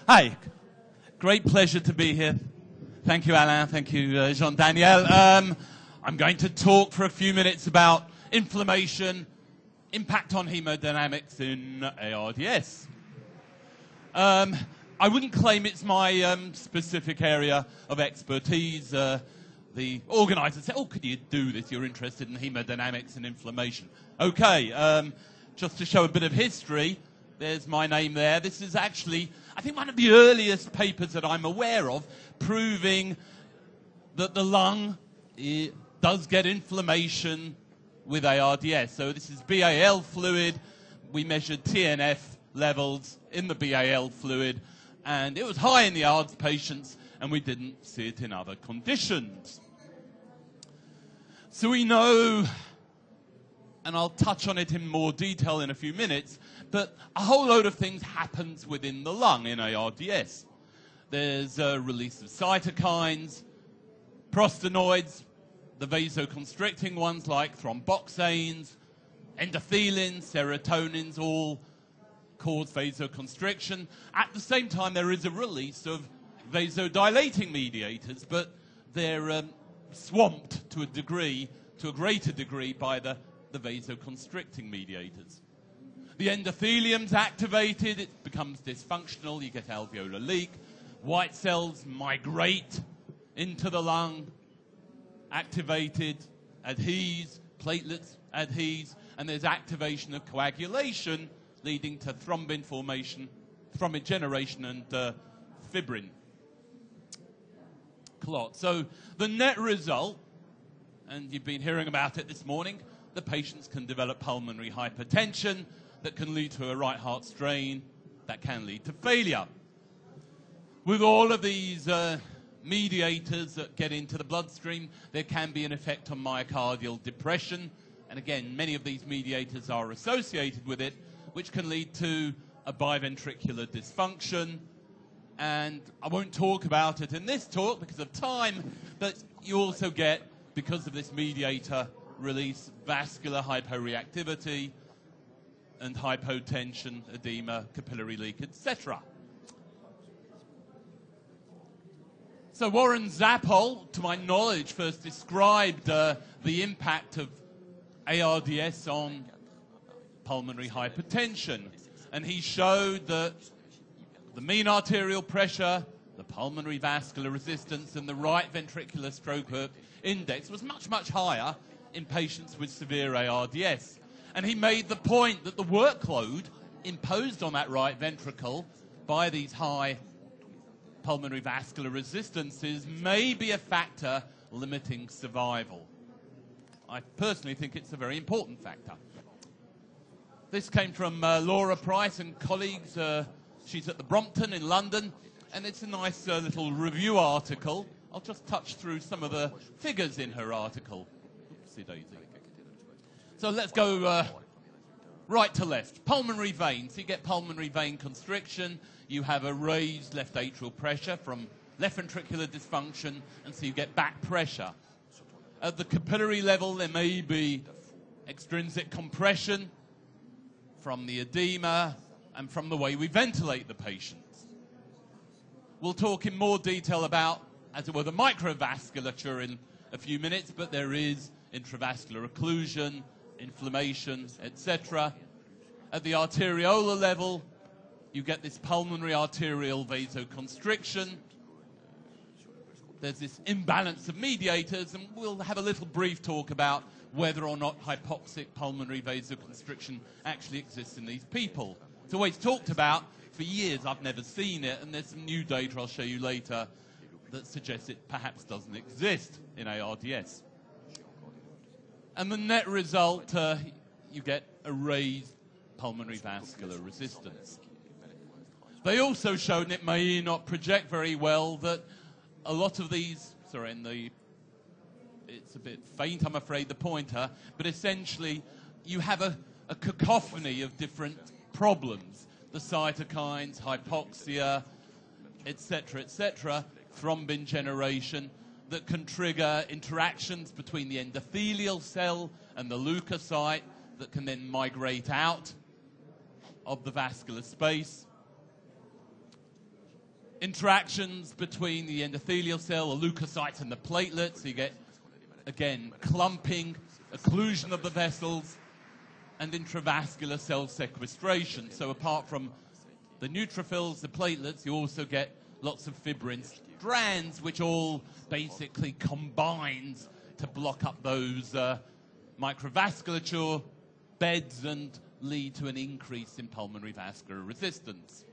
Hi, great pleasure to be here. Thank you, Alain. Thank you, Jean-Daniel. I'm going to talk for a few minutes about inflammation, impact on hemodynamics in ARDS. I wouldn't claim it's my specific area of expertise. The organisers said, oh, could you do this? You're interested in hemodynamics and inflammation. Okay, just to show a bit of history, there's my name there. This is actually, I think, one of the earliest papers that I'm aware of proving that the lung does get inflammation with ARDS. So this is BAL fluid. We measured TNF levels in the BAL fluid, and it was high in the ARDS patients, and we didn't see it in other conditions. So we know, and I'll touch on it in more detail in a few minutes, but a whole load of things happens within the lung in ARDS. There's a release of cytokines, prostanoids, the vasoconstricting ones like thromboxanes, endothelins, serotonins, all cause vasoconstriction. At the same time, there is a release of vasodilating mediators, but they're swamped to a greater degree by the vasoconstricting mediators. The endothelium's activated, it becomes dysfunctional, you get alveolar leak, white cells migrate into the lung, activated, adhes, platelets adhes, and there's activation of coagulation leading to thrombin formation, thrombin generation, and fibrin clot. So the net result, and you've been hearing about it this morning, the patients can develop pulmonary hypertension that can lead to a right heart strain that can lead to failure. With all of these mediators that get into the bloodstream, there can be an effect on myocardial depression. And again, many of these mediators are associated with it, which can lead to a biventricular dysfunction. And I won't talk about it in this talk because of time, but you also get, because of this mediator release, vascular hyporeactivity and hypotension, edema, capillary leak, etc. So Warren Zappel, to my knowledge, first described the impact of ARDS on pulmonary hypertension. And he showed that the mean arterial pressure, the pulmonary vascular resistance, and the right ventricular stroke index was much, much higher in patients with severe ARDS. And he made the point that the workload imposed on that right ventricle by these high pulmonary vascular resistances may be a factor limiting survival. I personally think it's a very important factor. This came from Laura Price and colleagues. She's at the Brompton in London, and it's a nice little review article. I'll just touch through some of the figures in her article. Oopsie daisy. So let's go right to left. Pulmonary veins. You get pulmonary vein constriction. You have a raised left atrial pressure from left ventricular dysfunction, and so you get back pressure. At the capillary level, there may be extrinsic compression from the edema and from the way we ventilate the patients. We'll talk in more detail about, as it were, the microvasculature in a few minutes, but there is intravascular occlusion, inflammation, etc. At the arteriolar level, you get this pulmonary arterial vasoconstriction. There's this imbalance of mediators, and we'll have a little brief talk about whether or not hypoxic pulmonary vasoconstriction actually exists in these people. It's always talked about for years. I've never seen it, and there's some new data I'll show you later that suggests it perhaps doesn't exist in ARDS. And the net result, you get a raised pulmonary vascular resistance. They also showed, and it may not project very well, that a lot of these, it's a bit faint, I'm afraid, the pointer, but essentially you have a cacophony of different problems. The cytokines, hypoxia, etc., thrombin generation, that can trigger interactions between the endothelial cell and the leukocyte that can then migrate out of the vascular space. interactions between the endothelial cell, the leukocytes, and the platelets. So you get, again, clumping, occlusion of the vessels, and intravascular cell sequestration. So apart from the neutrophils, the platelets, you also get lots of fibrin strands, which all basically combines to block up those microvasculature beds and lead to an increase in pulmonary vascular resistance.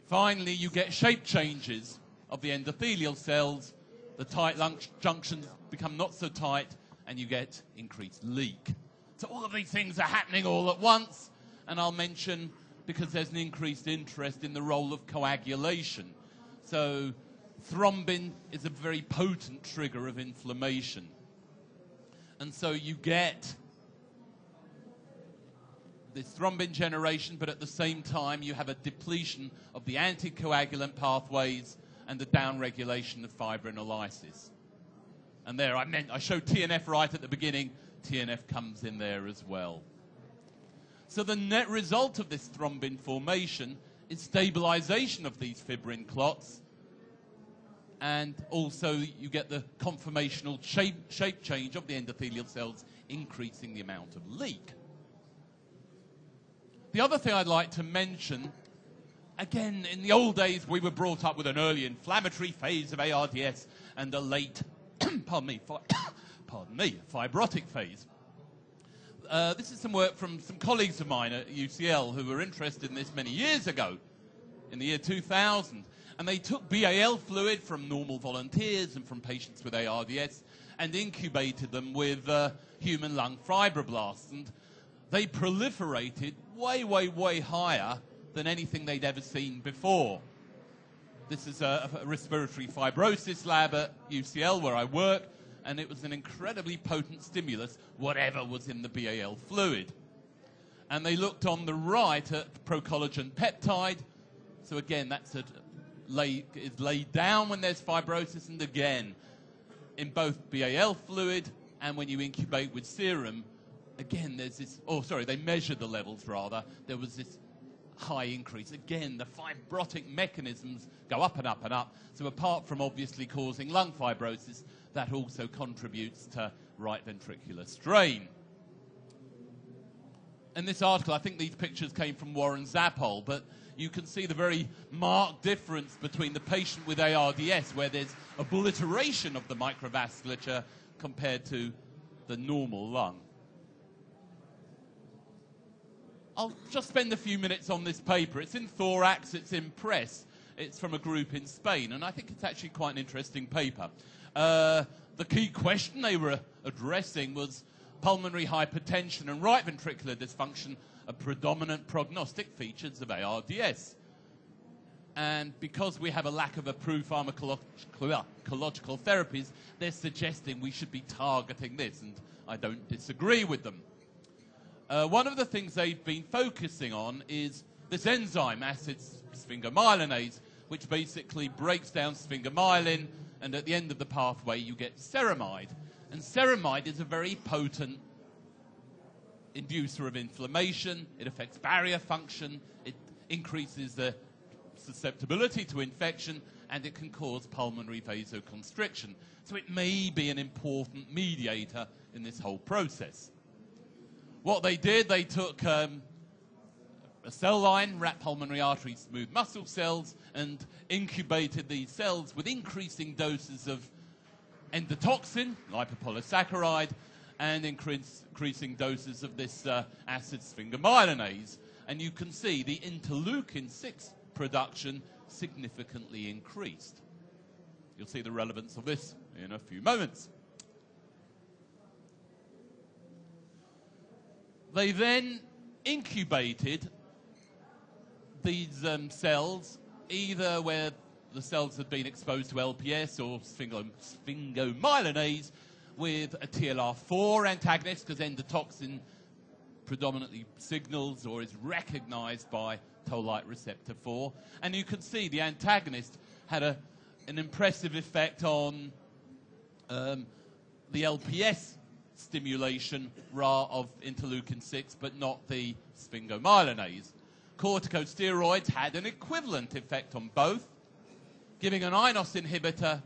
Finally, you get shape changes of the endothelial cells. The tight lung junctions become not so tight, and you get increased leak. So all of these things are happening all at once, and I'll mention, because there's an increased interest in the role of coagulation. So thrombin is a very potent trigger of inflammation. And so you get this thrombin generation, but at the same time you have a depletion of the anticoagulant pathways and the downregulation of fibrinolysis. And there, I showed TNF right at the beginning. TNF comes in there as well. So the net result of this thrombin formation is stabilization of these fibrin clots, and also you get the conformational shape change of the endothelial cells, increasing the amount of leak. The other thing I'd like to mention, again, in the old days we were brought up with an early inflammatory phase of ARDS and a late fibrotic phase. This is some work from some colleagues of mine at UCL who were interested in this many years ago, in the year 2000. And they took BAL fluid from normal volunteers and from patients with ARDS and incubated them with human lung fibroblasts. And they proliferated way, way, way higher than anything they'd ever seen before. This is a respiratory fibrosis lab at UCL where I work, and it was an incredibly potent stimulus, whatever was in the BAL fluid. And they looked on the right at procollagen peptide. So again, that's is laid down when there's fibrosis, and again, in both BAL fluid and when you incubate with serum, again, there's this, they measured the levels rather, there was this high increase. Again, the fibrotic mechanisms go up and up and up. So apart from obviously causing lung fibrosis, that also contributes to right ventricular strain. In this article, I think these pictures came from Warren Zappel, but you can see the very marked difference between the patient with ARDS, where there's obliteration of the microvasculature, compared to the normal lung. I'll just spend a few minutes on this paper. It's in Thorax, it's in Press. It's from a group in Spain, and I think it's actually quite an interesting paper. The key question they were addressing was pulmonary hypertension and right ventricular dysfunction are predominant prognostic features of ARDS. And because we have a lack of approved pharmacological therapies, they're suggesting we should be targeting this, and I don't disagree with them. One of the things they've been focusing on is this enzyme, acid sphingomyelinase, which basically breaks down sphingomyelin, and at the end of the pathway you get ceramide. And ceramide is a very potent inducer of inflammation. It affects barrier function, it increases the susceptibility to infection, and it can cause pulmonary vasoconstriction. So it may be an important mediator in this whole process. What they did, they took a cell line, rat pulmonary artery smooth muscle cells, and incubated these cells with increasing doses of endotoxin, lipopolysaccharide, and increasing doses of this acid sphingomyelinase. And you can see the interleukin-6 production significantly increased. You'll see the relevance of this in a few moments. They then incubated these cells, either where the cells had been exposed to LPS or sphingomyelinase with a TLR4 antagonist, because endotoxin predominantly signals or is recognized by toll-like receptor 4. And you can see the antagonist had an impressive effect on the LPS stimulation of interleukin-6, but not the sphingomyelinase. Corticosteroids had an equivalent effect on both, Giving an inos inhibitor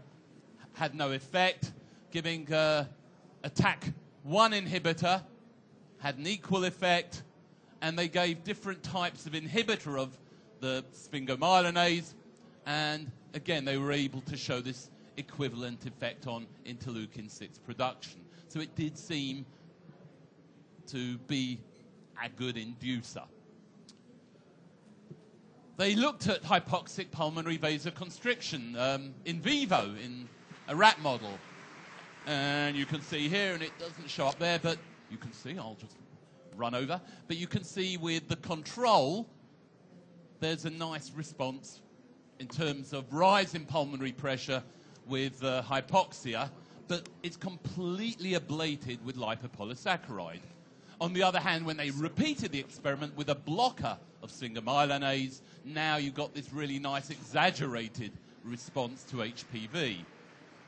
had no effect. Giving TAC1 inhibitor had an equal effect. And they gave different types of inhibitor of the sphingomyelinase. And again, they were able to show this equivalent effect on interleukin-6 production. So it did seem to be a good inducer. They looked at hypoxic pulmonary vasoconstriction in vivo in a rat model. And you can see here, and it doesn't show up there, but you can see, I'll just run over. But you can see with the control, there's a nice response in terms of rise in pulmonary pressure with hypoxia, but it's completely ablated with lipopolysaccharide. On the other hand, when they repeated the experiment with a blocker of sphingomyelinase, now you've got this really nice exaggerated response to HPV.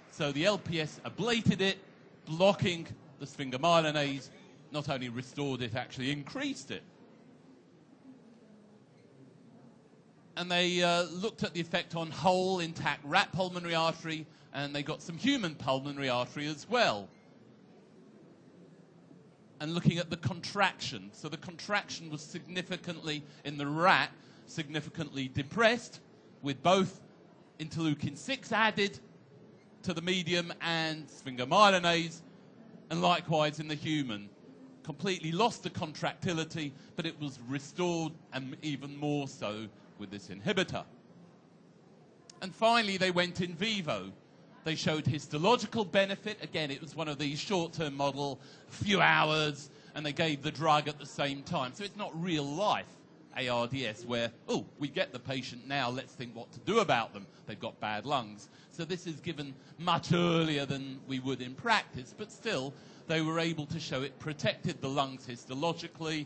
So the LPS ablated it, blocking the sphingomyelinase, not only restored it, actually increased it. And they looked at the effect on whole intact rat pulmonary artery, and they got some human pulmonary artery as well. And looking at the contraction. So the contraction was significantly, in the rat, significantly depressed, with both interleukin-6 added to the medium and sphingomyelinase, and likewise in the human. Completely lost the contractility, but it was restored, and even more so with this inhibitor. And finally, they went in vivo. They showed histological benefit. Again, it was one of these short-term model, a few hours, and they gave the drug at the same time. So it's not real life ARDS where, oh, we get the patient now, let's think what to do about them. They've got bad lungs. So this is given much earlier than we would in practice, but still, they were able to show it protected the lungs histologically.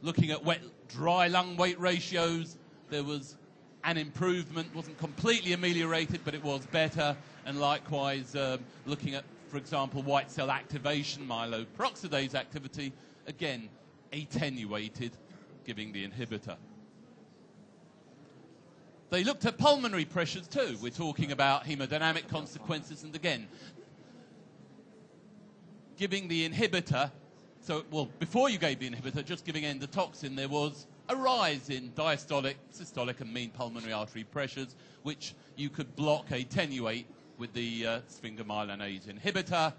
Looking at wet-dry lung weight ratios, there was an improvement. Wasn't completely ameliorated, but it was better. And likewise, looking at, for example, white cell activation, myeloperoxidase activity, again, attenuated, giving the inhibitor. They looked at pulmonary pressures too. We're talking about hemodynamic consequences, and again, giving the inhibitor, so, well, before you gave the inhibitor, just giving endotoxin, there was a rise in diastolic, systolic, and mean pulmonary artery pressures, which you could block, attenuate with the sphingomyelinase inhibitor.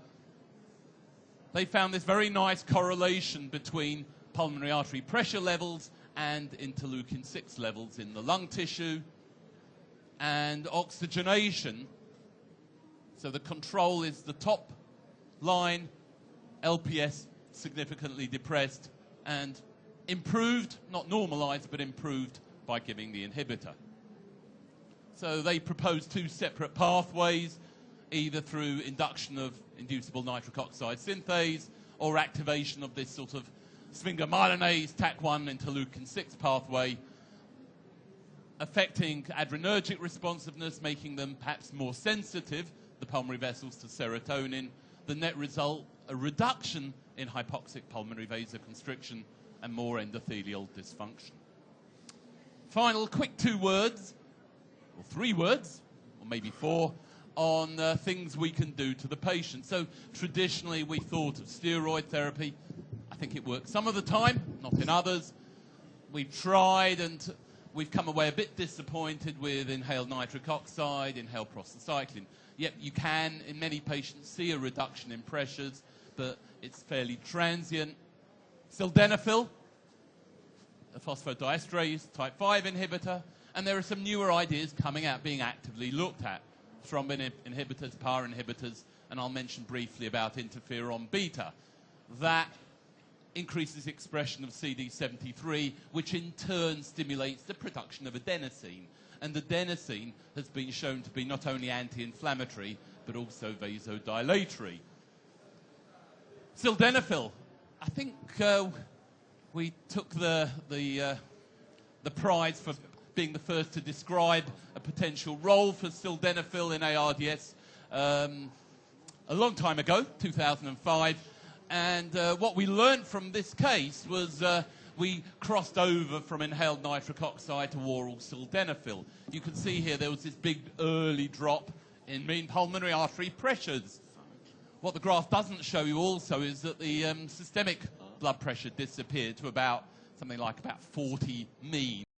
They found this very nice correlation between pulmonary artery pressure levels and interleukin-6 levels in the lung tissue, and oxygenation. So the control is the top line, LPS significantly depressed, and improved, not normalized, but improved by giving the inhibitor. So they proposed two separate pathways, either through induction of inducible nitric oxide synthase or activation of this sort of sphingomyelinase, TAC1, interleukin-6 pathway, affecting adrenergic responsiveness, making them perhaps more sensitive, the pulmonary vessels, to serotonin. The net result, a reduction in hypoxic pulmonary vasoconstriction and more endothelial dysfunction. Final quick 2 words, or 3 words, or maybe 4, on things we can do to the patient. So traditionally we thought of steroid therapy. I think it works some of the time, not in others. We've tried and we've come away a bit disappointed with inhaled nitric oxide, inhaled prostacyclin. Yet you can, in many patients, see a reduction in pressures, but it's fairly transient. Sildenafil, a phosphodiesterase type 5 inhibitor, and there are some newer ideas coming out being actively looked at. Thrombin inhibitors, PAR inhibitors, and I'll mention briefly about interferon beta. That increases expression of CD73, which in turn stimulates the production of adenosine. And adenosine has been shown to be not only anti-inflammatory, but also vasodilatory. Sildenafil, I think we took the prize for being the first to describe a potential role for sildenafil in ARDS a long time ago, 2005. And what we learned from this case was we crossed over from inhaled nitric oxide to oral sildenafil. You can see here there was this big early drop in mean pulmonary artery pressures. What the graph doesn't show you also is that the systemic blood pressure disappeared to about something like about 40 mean.